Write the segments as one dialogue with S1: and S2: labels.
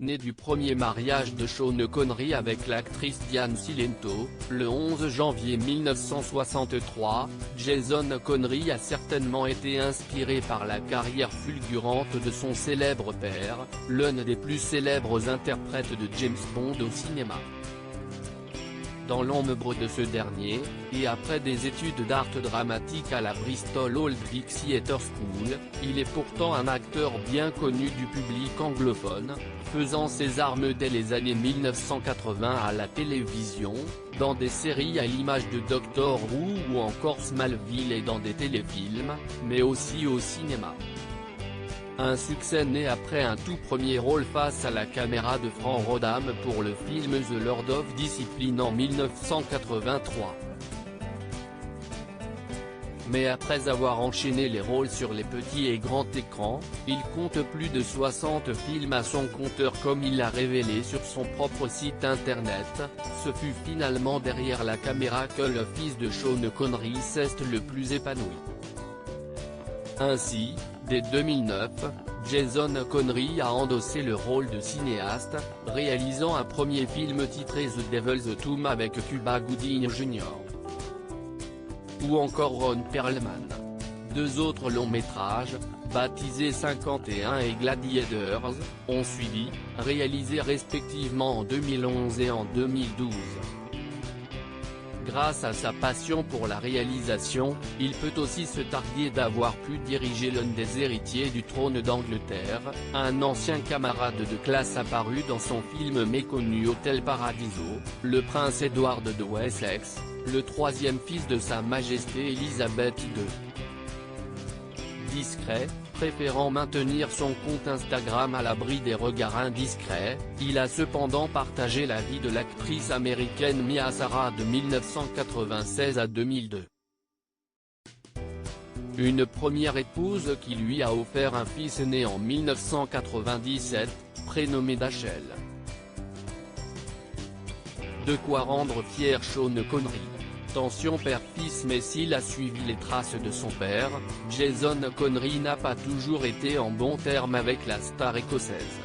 S1: Né du premier mariage de Sean Connery avec l'actrice Diane Cilento, le 11 janvier 1963, Jason Connery a certainement été inspiré par la carrière fulgurante de son célèbre père, l'un des plus célèbres interprètes de James Bond au cinéma. Dans l'ombre de ce dernier, et après des études d'art dramatique à la Bristol Old Vic Theatre School, il est pourtant un acteur bien connu du public anglophone, faisant ses armes dès les années 1980 à la télévision, dans des séries à l'image de Doctor Who ou encore Smallville et dans des téléfilms, mais aussi au cinéma. Un succès né après un tout premier rôle face à la caméra de Frank Rodham pour le film The Lord of Discipline en 1983. Mais après avoir enchaîné les rôles sur les petits et grands écrans, il compte plus de 60 films à son compteur comme il l'a révélé sur son propre site internet. Ce fut finalement derrière la caméra que le fils de Sean Connery s'est le plus épanoui. Ainsi, dès 2009, Jason Connery a endossé le rôle de cinéaste, réalisant un premier film titré The Devil's Tomb avec Cuba Gooding Jr. ou encore Ron Perlman. Deux autres longs métrages, baptisés 51 et Gladiators, ont suivi, réalisés respectivement en 2011 et en 2012. Grâce à sa passion pour la réalisation, il peut aussi se targuer d'avoir pu diriger l'un des héritiers du trône d'Angleterre, un ancien camarade de classe apparu dans son film méconnu Hôtel Paradiso, le prince Édouard de Wessex, le troisième fils de Sa Majesté Elisabeth II. Discret, préférant maintenir son compte Instagram à l'abri des regards indiscrets, il a cependant partagé la vie de l'actrice américaine Mia Sara de 1996 à 2002. Une première épouse qui lui a offert un fils né en 1997, prénommé Dachel. De quoi rendre fier Sean Connery. Tension père-fils. Mais s'il a suivi les traces de son père, Jason Connery n'a pas toujours été en bons termes avec la star écossaise.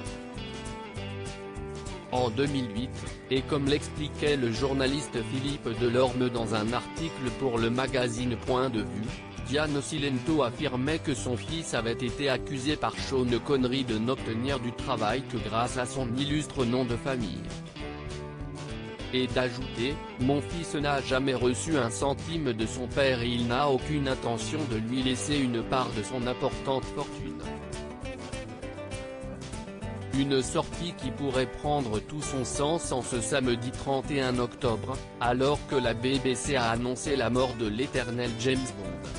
S1: En 2008, et comme l'expliquait le journaliste Philippe Delorme dans un article pour le magazine Point de Vue, Diane Cilento affirmait que son fils avait été accusé par Sean Connery de n'obtenir du travail que grâce à son illustre nom de famille. Et d'ajouter, « Mon fils n'a jamais reçu un centime de son père et il n'a aucune intention de lui laisser une part de son importante fortune ». Une sortie qui pourrait prendre tout son sens en ce samedi 31 octobre, alors que la BBC a annoncé la mort de l'éternel James Bond.